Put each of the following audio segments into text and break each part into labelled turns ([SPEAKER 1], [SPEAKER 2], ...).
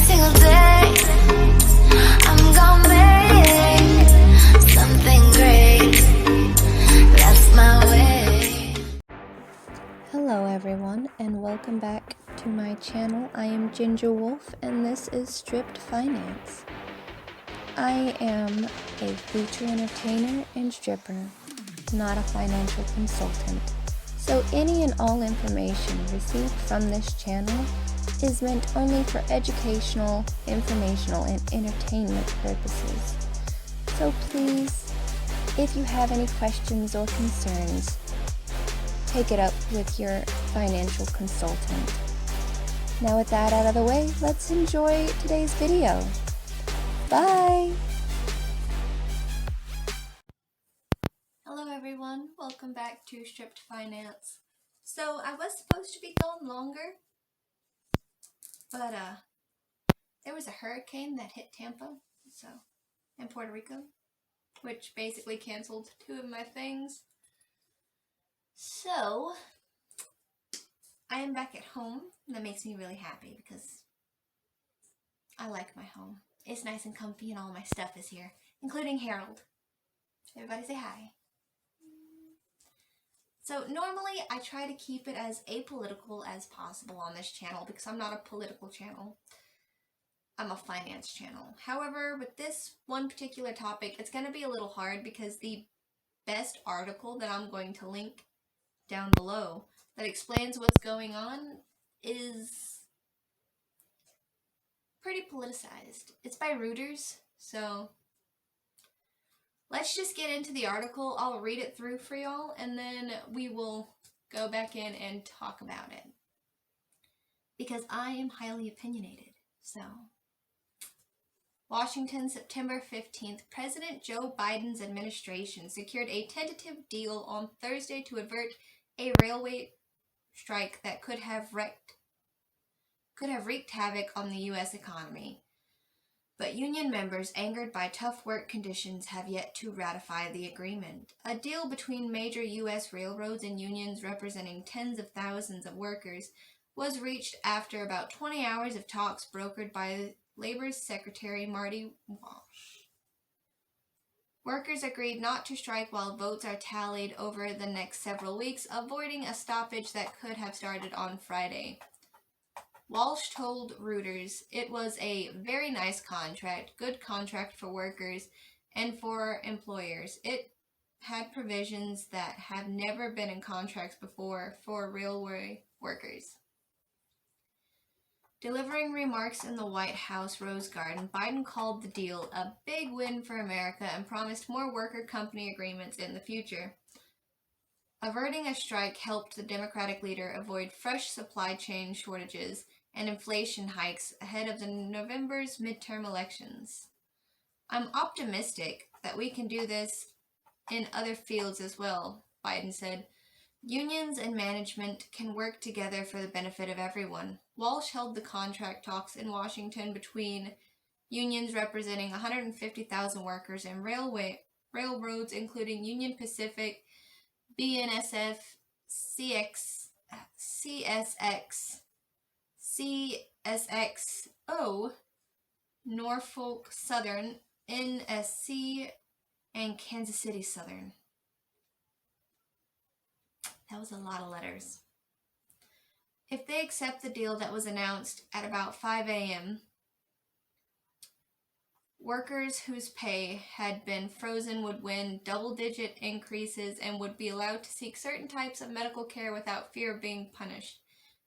[SPEAKER 1] single day I'm gonna make something great. That's my way.
[SPEAKER 2] Hello everyone, and welcome back to my channel. I am Ginger Wolf, and this is Stripped Finance. I am a feature entertainer and stripper, not a financial consultant. So any and all information received from this channel is meant only for educational, informational, and entertainment purposes. So please, if you have any questions or concerns, take it up with your financial consultant. Now with that out of the way, let's enjoy today's video. Bye! Hello everyone, welcome back to Stripped Finance. So I was supposed to be going longer, but there was a hurricane that hit Tampa, and Puerto Rico, which basically canceled 2 of my things. So I am back at home, and that makes me really happy because I like my home. It's nice and comfy and all my stuff is here, including Harold. Everybody say hi. So normally I try to keep it as apolitical as possible on this channel because I'm not a political channel. I'm a finance channel. However, with this one particular topic, it's going to be a little hard because the best article that I'm going to link down below that explains what's going on is pretty politicized. It's by Reuters, so let's just get into the article. I'll read it through for y'all, and then we will go back in and talk about it. Because I am highly opinionated, so. Washington, September 15th. President Joe Biden's administration secured a tentative deal on Thursday to avert a railway strike that could have wreaked havoc on the U.S. economy. But union members, angered by tough work conditions, have yet to ratify the agreement. A deal between major U.S. railroads and unions representing tens of thousands of workers was reached after about 20 hours of talks brokered by Labor's Secretary Marty Walsh. Workers agreed not to strike while votes are tallied over the next several weeks, avoiding a stoppage that could have started on Friday. Walsh told Reuters it was a very nice contract, good contract for workers and for employers. It had provisions that have never been in contracts before for railway workers. Delivering remarks in the White House Rose Garden, Biden called the deal a big win for America and promised more worker company agreements in the future. Averting a strike helped the Democratic leader avoid fresh supply chain shortages and inflation hikes ahead of the November's midterm elections. I'm optimistic that we can do this in other fields as well, Biden said. Unions and management can work together for the benefit of everyone. Walsh held the contract talks in Washington between unions representing 150,000 workers and railroads, including Union Pacific, BNSF, CSXO, Norfolk Southern, NSC, and Kansas City Southern. That was a lot of letters. If they accept the deal that was announced at about 5 a.m., workers whose pay had been frozen would win double-digit increases and would be allowed to seek certain types of medical care without fear of being punished,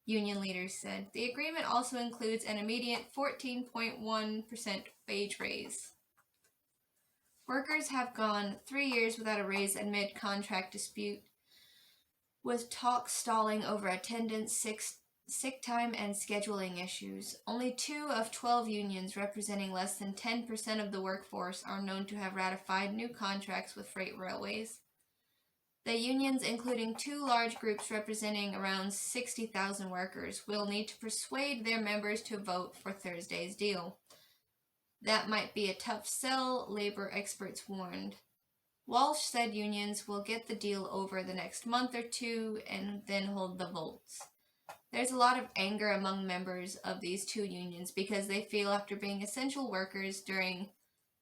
[SPEAKER 2] union leaders said. The agreement also includes an immediate 14.1% wage raise. Workers have gone 3 years without a raise amid contract dispute, with talks stalling over attendance, sick time, and scheduling issues. Only 2 of 12 unions, representing less than 10% of the workforce, are known to have ratified new contracts with freight railways. The unions, including 2 large groups representing around 60,000 workers, will need to persuade their members to vote for Thursday's deal. That might be a tough sell, labor experts warned. Walsh said unions will get the deal over the next month or 2 and then hold the votes. There's a lot of anger among members of these two unions because they feel after being essential workers during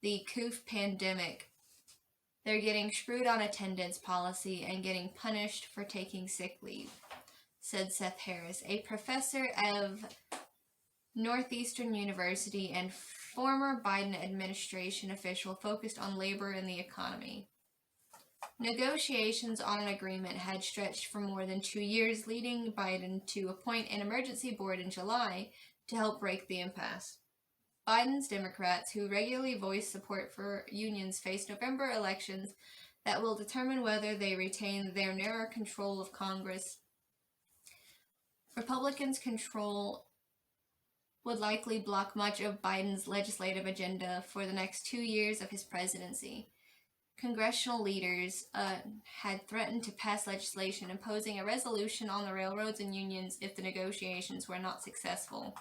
[SPEAKER 2] the COVID pandemic, they're getting screwed on attendance policy and getting punished for taking sick leave, said Seth Harris, a professor of Northeastern University and former Biden administration official focused on labor and the economy. Negotiations on an agreement had stretched for more than 2 years, leading Biden to appoint an emergency board in July to help break the impasse. Biden's Democrats, who regularly voice support for unions, face November elections that will determine whether they retain their narrow control of Congress. Republicans' control would likely block much of Biden's legislative agenda for the next 2 years of his presidency. Congressional leaders had threatened to pass legislation imposing a resolution on the railroads and unions if the negotiations were not successful.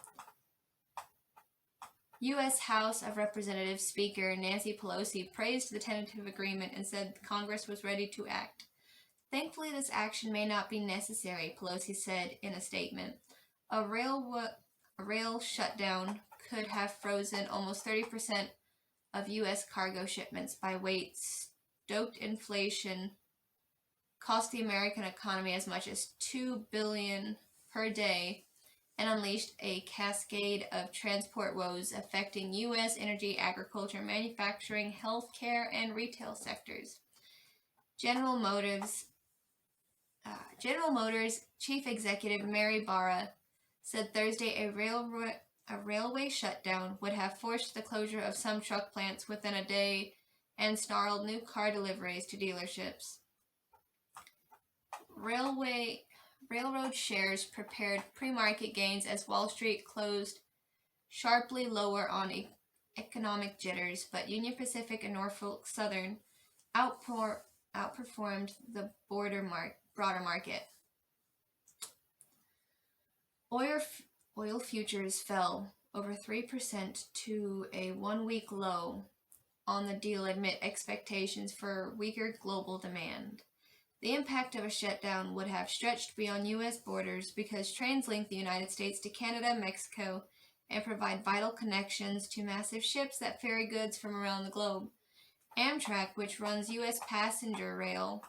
[SPEAKER 2] U.S. House of Representatives Speaker Nancy Pelosi praised the tentative agreement and said Congress was ready to act. Thankfully, this action may not be necessary, Pelosi said in a statement. A rail shutdown could have frozen almost 30% of U.S. cargo shipments by weight. Stoked inflation cost the American economy as much as $2 billion per day and unleashed a cascade of transport woes affecting U.S. energy, agriculture, manufacturing, healthcare, and retail sectors. General Motors Chief Executive Mary Barra said Thursday a railway shutdown would have forced the closure of some truck plants within a day and snarled new car deliveries to dealerships. Railroad shares prepared pre-market gains as Wall Street closed sharply lower on economic jitters, but Union Pacific and Norfolk Southern outperformed the broader market. Oil futures fell over 3% to a one-week low on the deal amid expectations for weaker global demand. The impact of a shutdown would have stretched beyond U.S. borders because trains link the United States to Canada, Mexico, and provide vital connections to massive ships that ferry goods from around the globe. Amtrak, which runs U.S. passenger rail,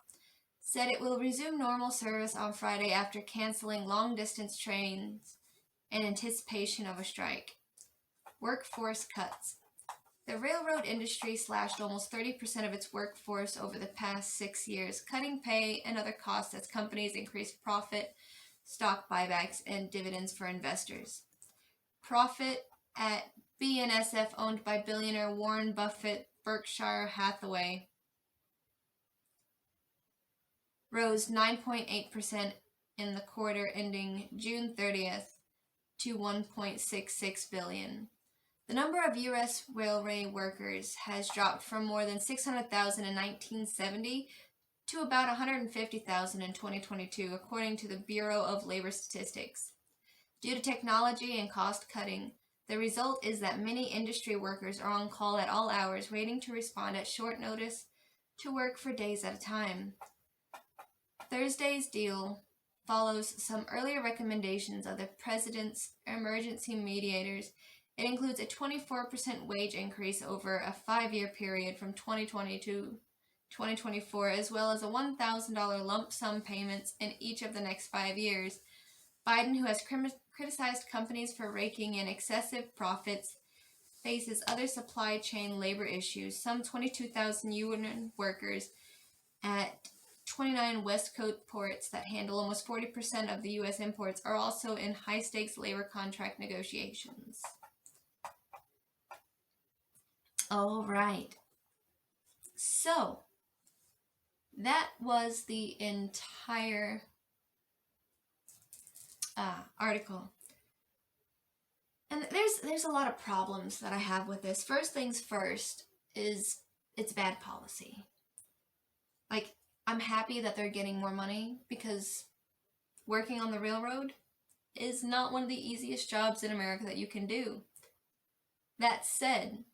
[SPEAKER 2] said it will resume normal service on Friday after canceling long-distance trains in anticipation of a strike. Workforce cuts. The railroad industry slashed almost 30% of its workforce over the past 6 years, cutting pay and other costs as companies increased profit, stock buybacks, and dividends for investors. Profit at BNSF, owned by billionaire Warren Buffett, Berkshire Hathaway, rose 9.8% in the quarter ending June 30th to $1.66 billion. The number of U.S. railway workers has dropped from more than 600,000 in 1970 to about 150,000 in 2022, according to the Bureau of Labor Statistics. Due to technology and cost cutting, the result is that many industry workers are on call at all hours, waiting to respond at short notice to work for days at a time. Thursday's deal follows some earlier recommendations of the president's emergency mediators. It includes a 24% wage increase over a 5-year period from 2020 to 2024, as well as a $1,000 lump sum payments in each of the next 5 years. Biden, who has criticized companies for raking in excessive profits, faces other supply chain labor issues. Some 22,000 union workers at 29 West Coast ports that handle almost 40% of the U.S. imports are also in high-stakes labor contract negotiations. All right. So, that was the entire article. And there's a lot of problems that I have with this. First things first is it's bad policy. Like, I'm happy that they're getting more money because working on the railroad is not one of the easiest jobs in America that you can do. That said,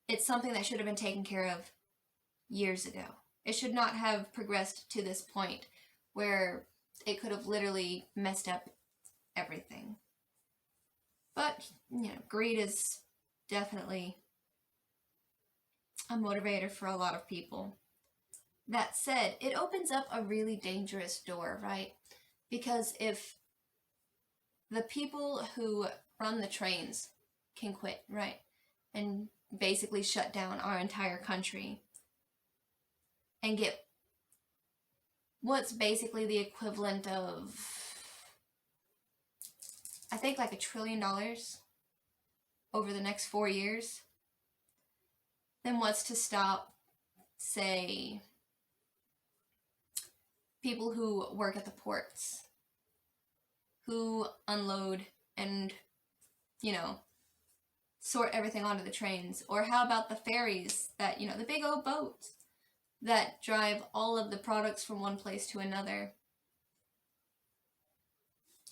[SPEAKER 2] it's something that should have been taken care of years ago. It should not have progressed to this point where it could have literally messed up everything. But, you know, greed is definitely a motivator for a lot of people. That said, it opens up a really dangerous door, right? Because if the people who run the trains can quit, right, and basically shut down our entire country and get what's basically the equivalent of, I think, like $1 trillion over the next 4 years, then what's to stop, say, people who work at the ports, who unload and, you know, sort everything onto the trains? Or how about the ferries that, you know, the big old boats that drive all of the products from one place to another?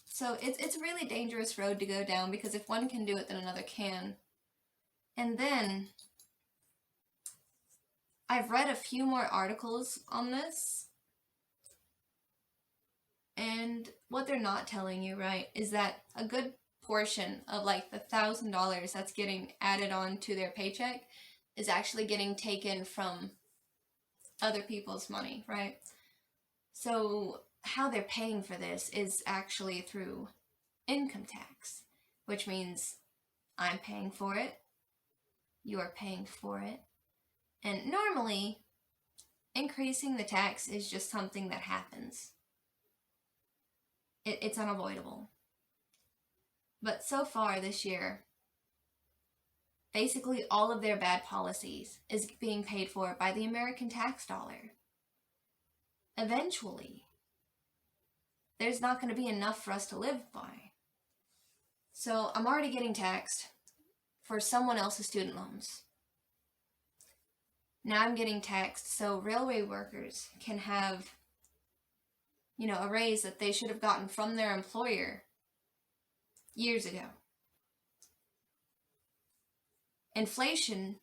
[SPEAKER 2] So it's a really dangerous road to go down, because if one can do it, then another can. And then I've read a few more articles on this, and what they're not telling you, right, is that a good portion of like the $1,000 that's getting added on to their paycheck is actually getting taken from other people's money, right? So how they're paying for this is actually through income tax, which means I'm paying for it, you're paying for it, and normally increasing the tax is just something that happens. It's unavoidable. But so far this year, basically all of their bad policies is being paid for by the American tax dollar. Eventually, there's not going to be enough for us to live by. So I'm already getting taxed for someone else's student loans. Now I'm getting taxed so railway workers can have, you know, a raise that they should have gotten from their employer years ago. Inflation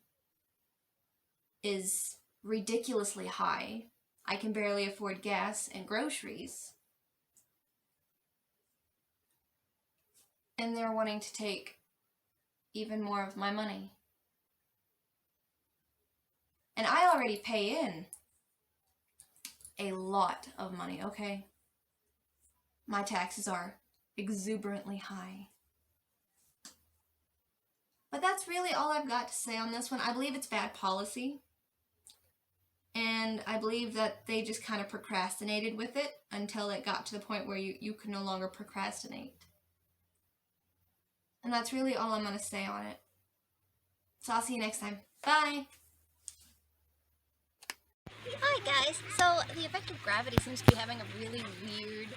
[SPEAKER 2] is ridiculously high. I can barely afford gas and groceries. And they're wanting to take even more of my money. And I already pay in a lot of money, okay? My taxes are exuberantly high. But that's really all I've got to say on this one. I believe it's bad policy. And I believe that they just kind of procrastinated with it until it got to the point where you could no longer procrastinate. And that's really all I'm going to say on it. So I'll see you next time. Bye!
[SPEAKER 3] Hi guys, so the effect of gravity seems to be having a really weird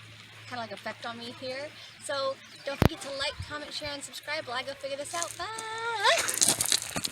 [SPEAKER 3] kind of like effect on me here. So don't forget to like, comment, share, and subscribe while I go figure this out. Bye!